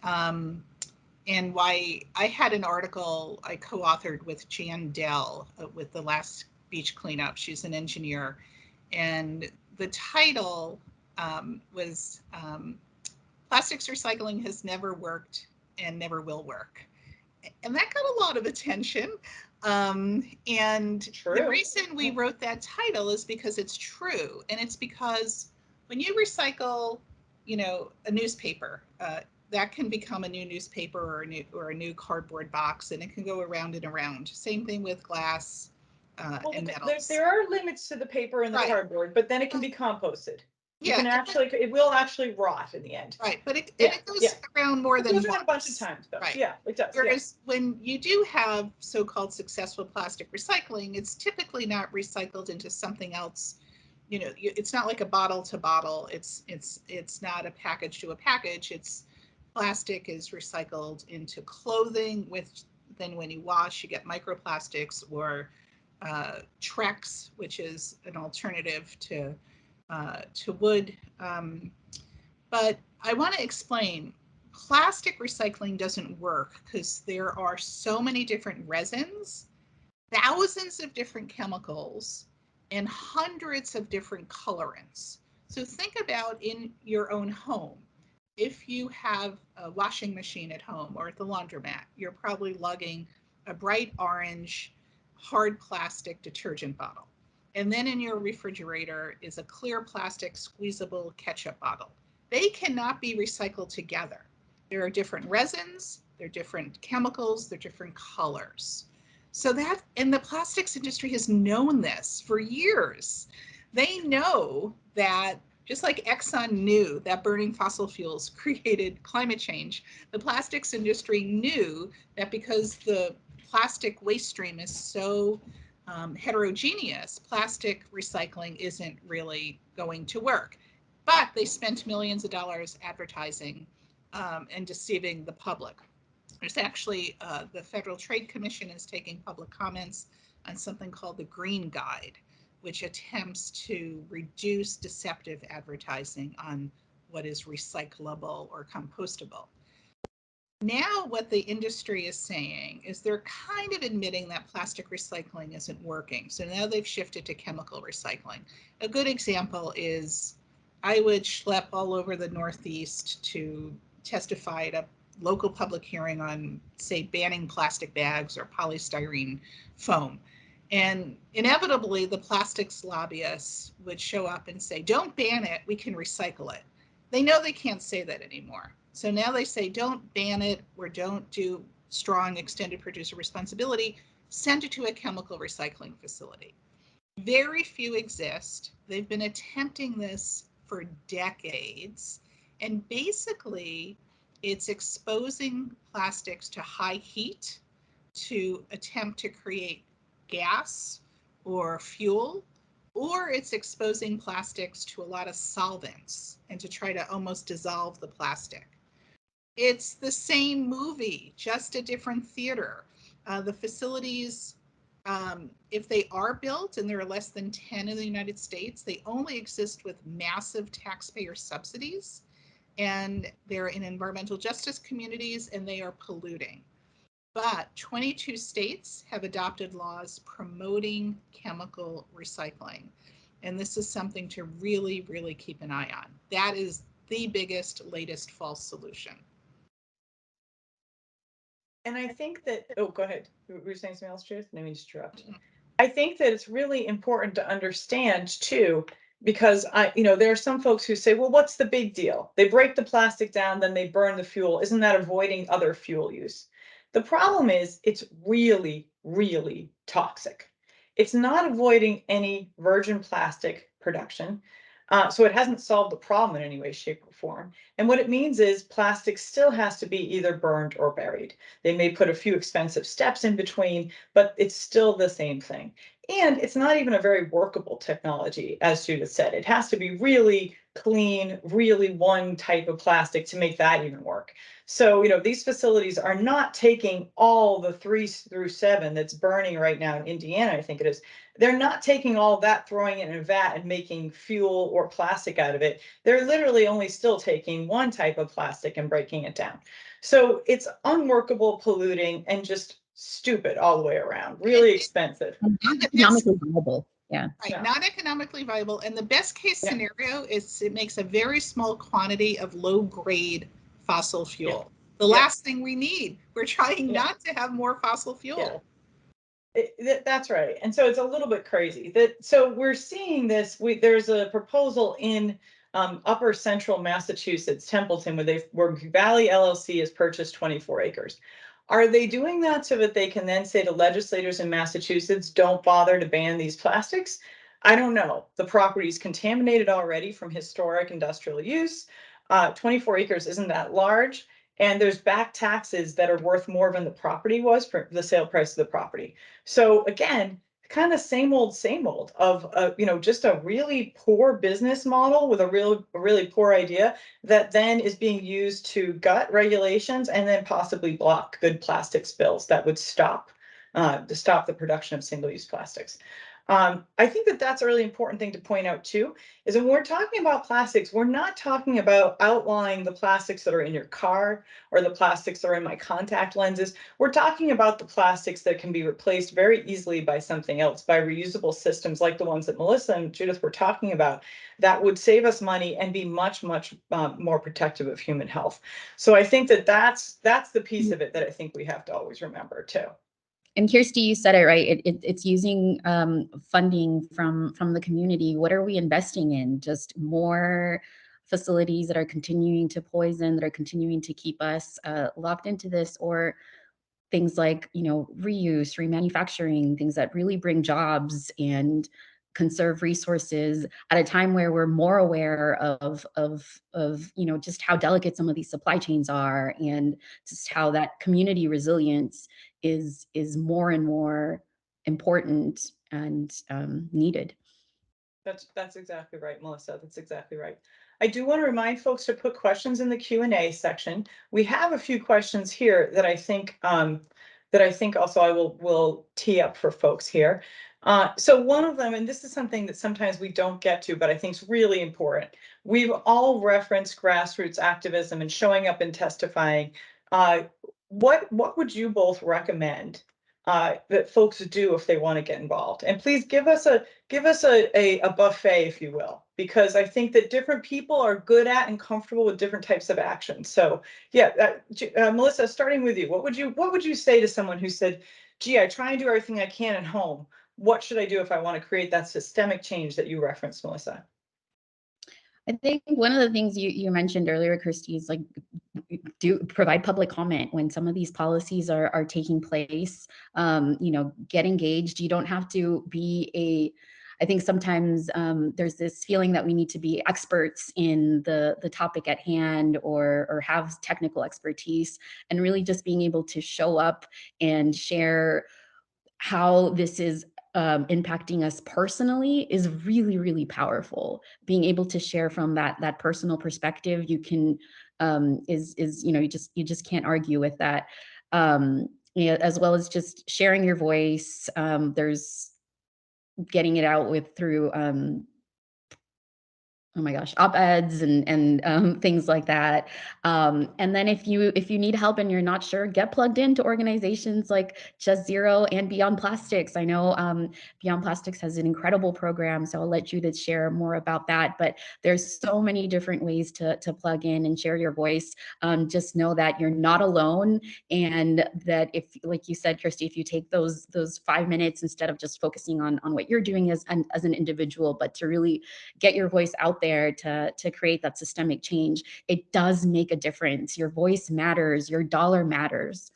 And why I had an article I co-authored with Jan Dell with the last beach cleanup. She's an engineer. And the title was Plastics Recycling Has Never Worked and Never Will Work. And that got a lot of attention. And True. The reason we wrote that title is because it's true. And it's because when you recycle, a newspaper, that can become a new newspaper or a new cardboard box, and it can go around and around. Same thing with glass and metals. There are limits to the paper and the cardboard, but then it can be composted. It will actually rot in the end. Right, but it goes around more than once. A bunch of times, though. Right. Yeah, it does. Whereas when you do have so-called successful plastic recycling, it's typically not recycled into something else. It's not like a bottle to bottle. It's not a package to a package. It's plastic is recycled into clothing, then when you wash, you get microplastics, or Trex, which is an alternative to wood. But I want to explain, plastic recycling doesn't work because there are so many different resins, thousands of different chemicals, and hundreds of different colorants. So think about in your own home. If you have a washing machine at home or at the laundromat, you're probably lugging a bright orange hard plastic detergent bottle. And then in your refrigerator is a clear plastic squeezable ketchup bottle. They cannot be recycled together. There are different resins, there are different chemicals, there are different colors. And the plastics industry has known this for years. They know that, just like Exxon knew that burning fossil fuels created climate change, the plastics industry knew that because the plastic waste stream is so heterogeneous, plastic recycling isn't really going to work. But they spent millions of dollars advertising and deceiving the public. There's actually, the Federal Trade Commission is taking public comments on something called the Green Guide, which attempts to reduce deceptive advertising on what is recyclable or compostable. Now what the industry is saying is they're kind of admitting that plastic recycling isn't working. So now they've shifted to chemical recycling. A good example is I would schlep all over the Northeast to testify at a local public hearing on, say, banning plastic bags or polystyrene foam. And inevitably, the plastics lobbyists would show up and say, don't ban it, we can recycle it. They know they can't say that anymore. So now they say, don't ban it, or don't do strong extended producer responsibility, send it to a chemical recycling facility. Very few exist. They've been attempting this for decades. And basically, it's exposing plastics to high heat to attempt to create gas or fuel, or it's exposing plastics to a lot of solvents and to try to almost dissolve the plastic. It's the same movie, just a different theater. The facilities, if they are built, and there are less than 10 in the United States, they only exist with massive taxpayer subsidies, and they're in environmental justice communities, and they are polluting. But 22 states have adopted laws promoting chemical recycling. And this is something to really, really keep an eye on. That is the biggest, latest false solution. And I think that, oh, go ahead. Were you saying something else, Judith? Let me interrupt. I think that it's really important to understand too, because there are some folks who say, well, what's the big deal? They break the plastic down, then they burn the fuel. Isn't that avoiding other fuel use? The problem is it's really, really toxic. It's not avoiding any virgin plastic production. So it hasn't solved the problem in any way, shape, or form. And what it means is plastic still has to be either burned or buried. They may put a few expensive steps in between, but it's still the same thing. And it's not even a very workable technology, as Judith said. It has to be really clean, really one type of plastic to make that even work. So, these facilities are not taking all the 3 through 7 that's burning right now in Indiana, I think it is. They're not taking all that, throwing it in a vat and making fuel or plastic out of it. They're literally only still taking one type of plastic and breaking it down. So it's unworkable, polluting, and just stupid all the way around. Really expensive. Not economically viable. Yeah. Right, No. not economically viable. And the best case Yeah. scenario is it makes a very small quantity of low grade fossil fuel. Yeah. The Yeah. last thing we need. We're trying Yeah. not to have more fossil fuel. That's right. And so it's a little bit crazy so we're seeing this. There's a proposal in upper central Massachusetts, Templeton, where Valley LLC has purchased 24 acres. Are they doing that so that they can then say to legislators in Massachusetts, don't bother to ban these plastics? I don't know. The property is contaminated already from historic industrial use. 24 acres isn't that large. And there's back taxes that are worth more than the property was for the sale price of the property. So again, kind of same old of just a really poor business model with a really poor idea that then is being used to gut regulations and then possibly block good plastic spills that would stop the production of single-use plastics. I think that that's a really important thing to point out too, is when we're talking about plastics, we're not talking about outlawing the plastics that are in your car or the plastics that are in my contact lenses. We're talking about the plastics that can be replaced very easily by something else, by reusable systems like the ones that Melissa and Judith were talking about, that would save us money and be much, much more protective of human health. So I think that that's the piece of it that I think we have to always remember too. And Kirstie, you said it right. It's using funding from the community. What are we investing in? Just more facilities that are continuing to poison, that are continuing to keep us locked into this, or things like reuse, remanufacturing, things that really bring jobs and conserve resources at a time where we're more aware of just how delicate some of these supply chains are, and just how that community resilience is more and more important and needed. That's exactly right, Melissa. That's exactly right. I do want to remind folks to put questions in the Q&A section. We have a few questions here that I think also I will tee up for folks here. So one of them, and this is something that sometimes we don't get to, but I think is really important. We've all referenced grassroots activism and showing up and testifying. What would you both recommend that folks do if they want to get involved? And please give us a buffet, if you will, because I think that different people are good at and comfortable with different types of action. So yeah, Melissa, starting with you, what would you say to someone who said, gee, I try and do everything I can at home. What should I do if I want to create that systemic change that you referenced, Melissa? I think one of the things you mentioned earlier, Kirstie, is like do provide public comment when some of these policies are taking place. Get engaged. You don't have to be I think sometimes there's this feeling that we need to be experts in the topic at hand or have technical expertise, and really just being able to show up and share how this is impacting us personally is really, really powerful. Being able to share from that personal perspective, you can is you just can't argue with that. As well as just sharing your voice. There's getting it out with through oh my gosh, op-eds and things like that. And then if you need help and you're not sure, get plugged into organizations like Just Zero and Beyond Plastics. I know Beyond Plastics has an incredible program, so I'll let Judith share more about that. But there's so many different ways to plug in and share your voice. Just know that you're not alone, and that if, like you said, Kirstie, if you take those 5 minutes instead of just focusing on what you're doing as an individual, but to really get your voice out there to create that systemic change, it does make a difference. Your voice matters, your dollar matters.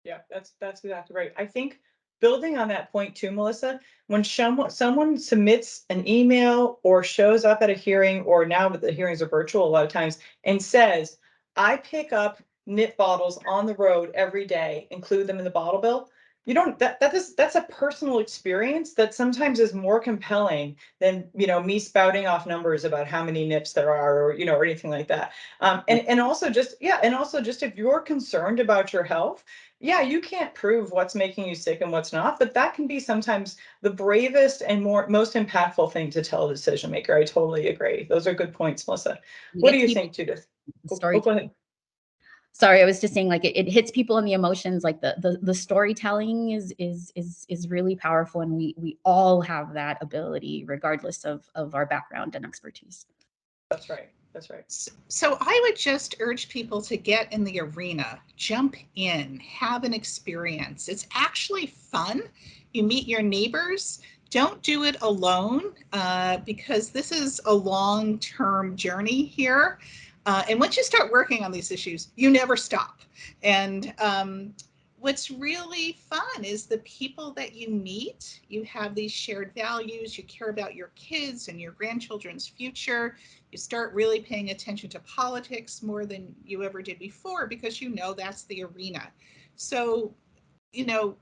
Yeah, that's exactly right. I think building on that point too, Melissa, when someone submits an email or shows up at a hearing, or now that the hearings are virtual a lot of times, and says, I pick up nip bottles on the road every day, include them in the bottle bill. You don't that's a personal experience that sometimes is more compelling than, me spouting off numbers about how many nips there are, or or anything like that. And also just if you're concerned about your health, yeah, you can't prove what's making you sick and what's not, but that can be sometimes the bravest and most impactful thing to tell a decision maker. I totally agree. Those are good points, Melissa. What do It you keeps think, Judith? story. Go ahead. Sorry, I was just saying, like, it hits people in the emotions. Like the storytelling is really powerful, and we all have that ability regardless of our background and expertise. That's right. That's right. So I would just urge people to get in the arena, jump in, have an experience. It's actually fun. You meet your neighbors. Don't do it alone, because this is a long-term journey here. And once you start working on these issues, you never stop. And what's really fun is the people that you meet. You have these shared values. You care about your kids and your grandchildren's future. You start really paying attention to politics more than you ever did before, because that's the arena. So,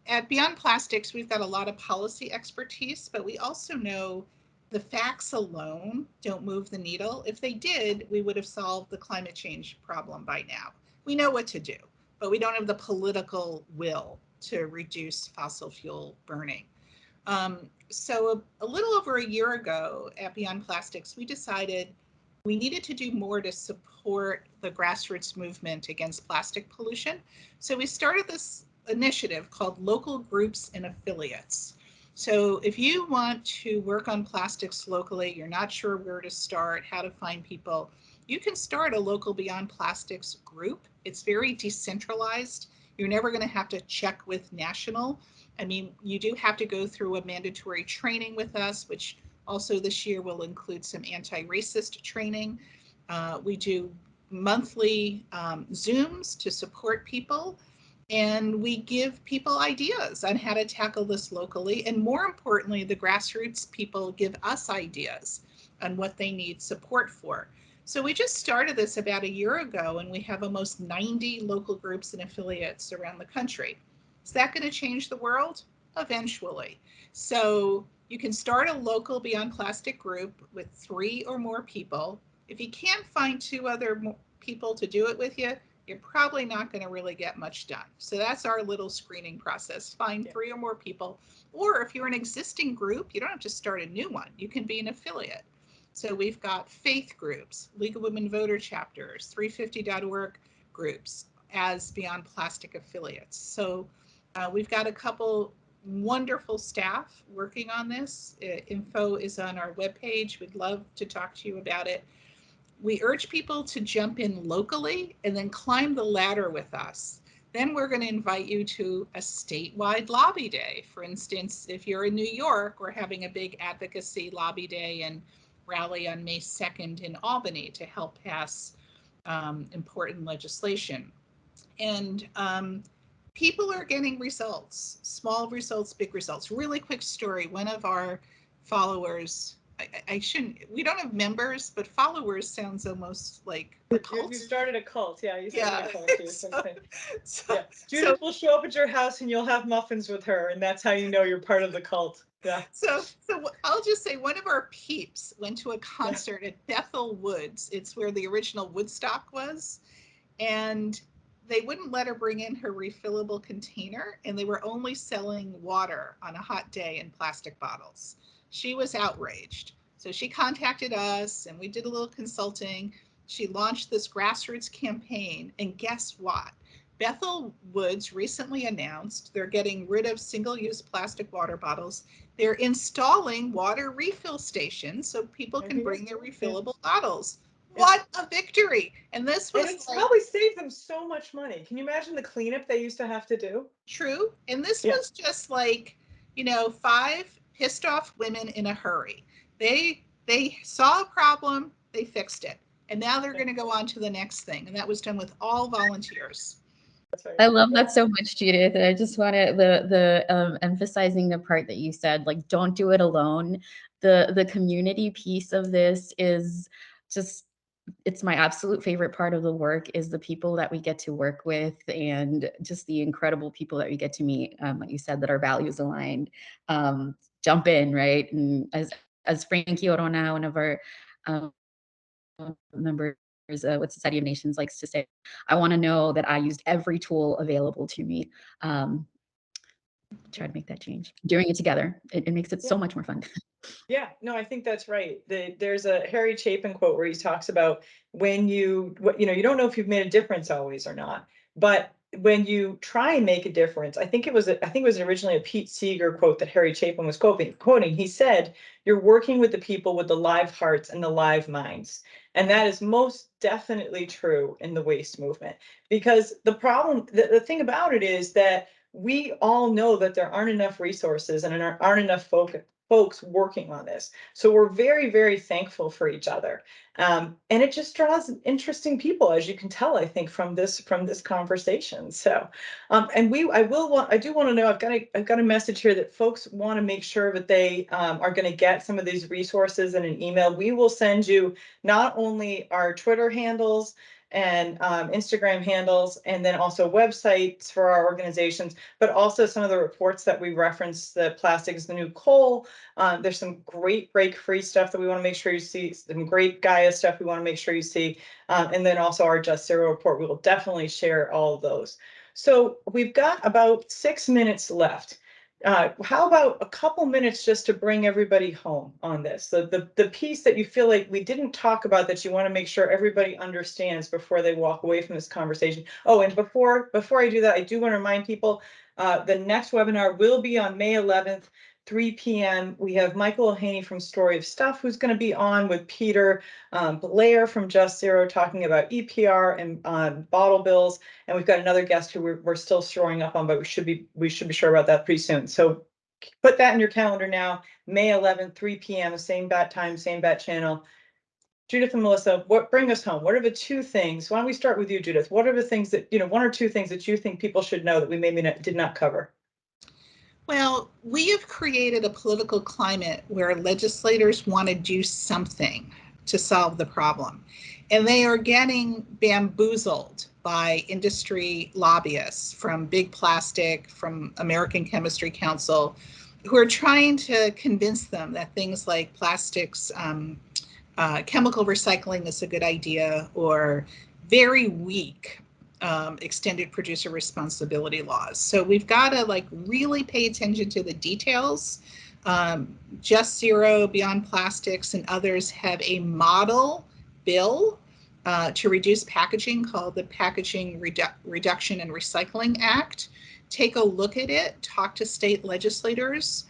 at Beyond Plastics, we've got a lot of policy expertise, but we also know the facts alone don't move the needle. If they did, we would have solved the climate change problem by now. We know what to do, but we don't have the political will to reduce fossil fuel burning. So a little over a year ago at Beyond Plastics, we decided we needed to do more to support the grassroots movement against plastic pollution. So we started this initiative called Local Groups and Affiliates. So if you want to work on plastics locally, you're not sure where to start, how to find people, you can start a local Beyond Plastics group. It's very decentralized. You're never going to have to check with national. I mean, you do have to go through a mandatory training with us, which also this year will include some anti-racist training. We do monthly Zooms to support people, and we give people ideas on how to tackle this locally. And more importantly, the grassroots people give us ideas on what they need support for. So we just started this about a year ago, and we have almost 90 local groups and affiliates around the country. Is that going to change the world? Eventually. So you can start a local Beyond Plastic group with 3 or more people. If you can't find 2 other people to do it with you, you're probably not going to really get much done. So that's our little screening process. Find 3 or more people. Or if you're an existing group, you don't have to start a new one. You can be an affiliate. So we've got faith groups, League of Women Voter chapters, 350.org groups as Beyond Plastic affiliates. So we've got a couple wonderful staff working on this. Info is on our webpage. We'd love to talk to you about it. We urge people to jump in locally and then climb the ladder with us. Then we're going to invite you to a statewide lobby day. For instance, if you're in New York, we're having a big advocacy lobby day and rally on May 2nd in Albany to help pass important legislation. And people are getting results, small results, big results. Really quick story. One of our followers I shouldn't, we don't have members, but followers sounds almost like a cult. You started a cult. Yeah, you started Yeah. a cult. Yeah. So, Judith will show up at your house and you'll have muffins with her, and that's how you know you're part of the cult. Yeah. So I'll just say one of our peeps went to a concert at Bethel Woods. It's where the original Woodstock was. And they wouldn't let her bring in her refillable container, and they were only selling water on a hot day in plastic bottles. She was outraged. So she contacted us and we did a little consulting. She launched this grassroots campaign, and guess what? Bethel Woods recently announced they're getting rid of single-use plastic water bottles. They're installing water refill stations so people can bring their refillable bottles. What a victory. And this was, and it's like, probably saved them so much money. Can you imagine the cleanup they used to have to do? True. And this was just like, 5 pissed off women in a hurry. They saw a problem, they fixed it. And now they're going to go on to the next thing. And that was done with all volunteers. I love that so much, Judith. And I just want to the emphasizing the part that you said, like, don't do it alone. The community piece of this is just, it's my absolute favorite part of the work, is the people that we get to work with and just the incredible people that we get to meet, like you said, that are values aligned. Jump in, right? And as Frankie Orona, one of our members with Society of Nations, likes to say, I want to know that I used every tool available to me. Try to make that change. Doing it together, it makes it so much more fun. Yeah, no, I think that's right. There's a Harry Chapin quote where he talks about when you don't know if you've made a difference always or not, but when you try and make a difference, I think it was originally a Pete Seeger quote that Harry Chapin was quoting. He said, "You're working with the people with the live hearts and the live minds." And that is most definitely true in the waste movement, because the thing about it is that we all know that there aren't enough resources and aren't enough folks working on this. So we're very, very thankful for each other. And it just draws interesting people, as you can tell, I think, from this conversation. So, I do want to know, I've got a message here that folks want to make sure that they are going to get some of these resources in an email. We will send you not only our Twitter handles and Instagram handles, and then also websites for our organizations, but also some of the reports that we reference, the Plastic is the New Coal. There's some great break-free stuff that we want to make sure you see, some great Gaia stuff we want to make sure you see, and then also our Just Zero report. We will definitely share all of those. So we've got about 6 minutes left. How about a couple minutes just to bring everybody home on this? The piece that you feel like we didn't talk about that you want to make sure everybody understands before they walk away from this conversation. Oh, and before I do that, I do want to remind people the next webinar will be on May 11th, 3 p.m. We have Michael O'Haney from Story of Stuff, who's going to be on with Peter Blair from Just Zero, talking about EPR and bottle bills. And we've got another guest who we're still shoring up on, but we should be sure about that pretty soon. So put that in your calendar now. May 11th, 3 p.m. Same bat time, same bat channel. Judith and Melissa, bring us home? What are the 2 things? Why don't we start with you, Judith? What are the things that, 1 or 2 things that you think people should know that we maybe did not cover? Well, we have created a political climate where legislators want to do something to solve the problem. And they are getting bamboozled by industry lobbyists from Big Plastic, from American Chemistry Council, who are trying to convince them that things like plastics, chemical recycling is a good idea, or very weak extended producer responsibility laws. So we've got to really pay attention to the details. Just Zero, Beyond Plastics, and others have a model bill to reduce packaging called the Packaging Reduction and Recycling Act. Take a look at it, talk to state legislators,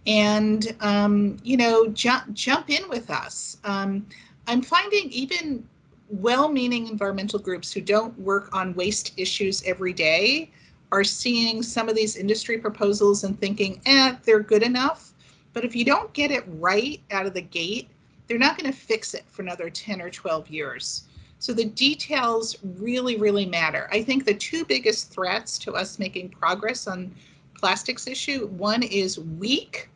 and jump in with us. I'm finding even well-meaning environmental groups who don't work on waste issues every day are seeing some of these industry proposals and thinking, they're good enough. But if you don't get it right out of the gate, they're not going to fix it for another 10 or 12 years. So the details really, really matter. I think the 2 biggest threats to us making progress on plastics issue, one is weak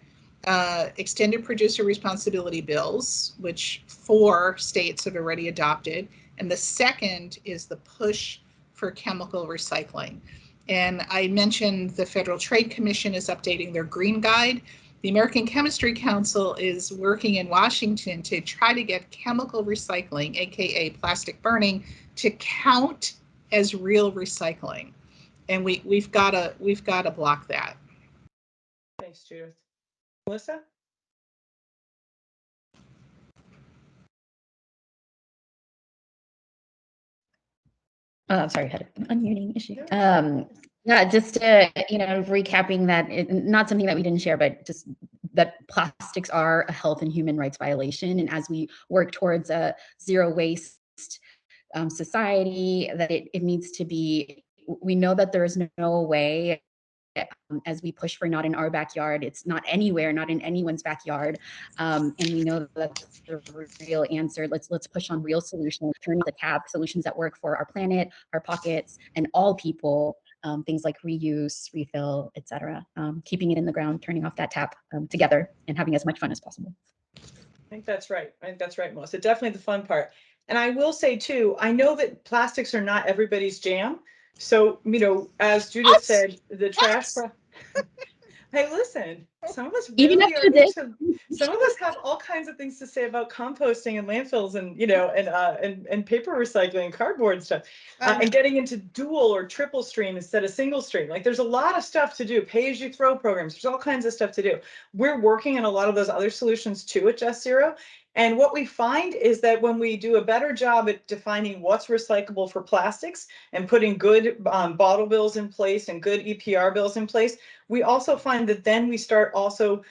extended producer responsibility bills, which 4 states have already adopted. And the second is the push for chemical recycling. And I mentioned the Federal Trade Commission is updating their green guide. The American Chemistry Council is working in Washington to try to get chemical recycling, aka plastic burning, to count as real recycling. And we've got to block that. Thanks, Judith. Melissa? Sorry, I had an unmuting issue. Yeah, just recapping that, not something that we didn't share, but just that plastics are a health and human rights violation. And as we work towards a zero waste society, that it needs to be, we know that there is no way, as we push for not in our backyard, it's not anywhere, not in anyone's backyard. And we know that the real answer. Let's push on real solutions, turn the tap, solutions that work for our planet, our pockets, and all people. Things like reuse, refill, etc. Keeping it in the ground, turning off that tap together, and having as much fun as possible. I think that's right. I think that's right, Melissa. Definitely the fun part. And I will say too, I know that plastics are not everybody's jam. So, as Judith said, the trash. Hey, listen, some of us really are into, some of us have all kinds of things to say about composting and landfills and, and paper recycling and cardboard and stuff, and getting into dual or triple stream instead of single stream. Like there's a lot of stuff to do, pay as you throw programs. There's all kinds of stuff to do. We're working on a lot of those other solutions too at Just Zero. And what we find is that when we do a better job at defining what's recyclable for plastics and putting good bottle bills in place and good EPR bills in place, we also find that then we start also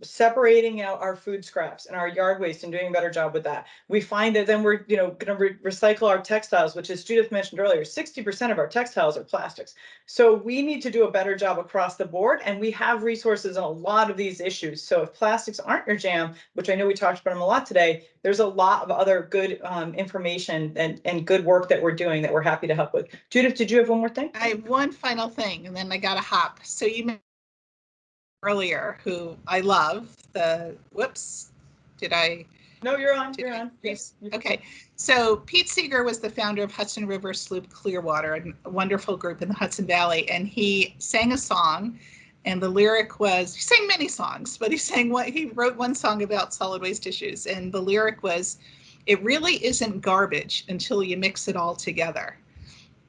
separating out our food scraps and our yard waste and doing a better job with that. We find that then we're going to recycle our textiles, which, as Judith mentioned earlier, 60% of our textiles are plastics. So we need to do a better job across the board, and we have resources on a lot of these issues. So if plastics aren't your jam, which I know we talked about them a lot today, there's a lot of other good information and good work that we're doing that we're happy to help with. Judith, did you have one more thing? I have one final thing, and then I got to hop. So you mentioned earlier, who I love, No, you're on. You're on. Yes. Okay. So Pete Seeger was the founder of Hudson River Sloop Clearwater, a wonderful group in the Hudson Valley, and he sang a song, and the lyric was, he sang many songs, but he wrote one song about solid waste issues, and the lyric was, "It really isn't garbage until you mix it all together."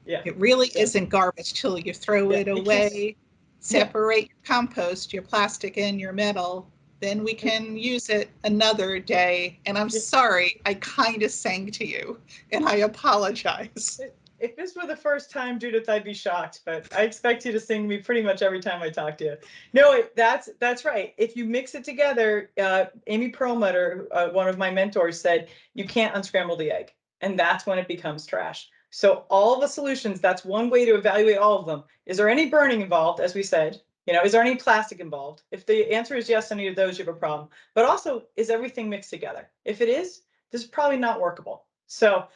Yeah. It really isn't garbage till you throw it away, separate your compost, your plastic and your metal, then we can use it another day. And I'm sorry, I kind of sang to you, and I apologize. If this were the first time, Judith, I'd be shocked, but I expect you to sing me pretty much every time I talk to you. No, that's right. If you mix it together, Amy Perlmutter, one of my mentors, said, you can't unscramble the egg, and that's when it becomes trash. So all the solutions, that's one way to evaluate all of them. Is there any burning involved, as we said? Is there any plastic involved? If the answer is yes, any of those, you have a problem. But also, is everything mixed together? If it is, this is probably not workable. So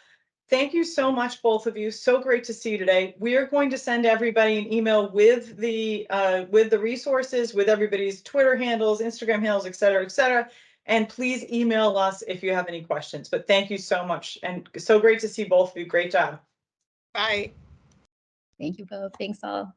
thank you so much, both of you. So great to see you today. We are going to send everybody an email with the resources, with everybody's Twitter handles, Instagram handles, et cetera, et cetera. And please email us if you have any questions. But thank you so much. And so great to see both of you. Great job. Bye. Thank you both. Thanks all.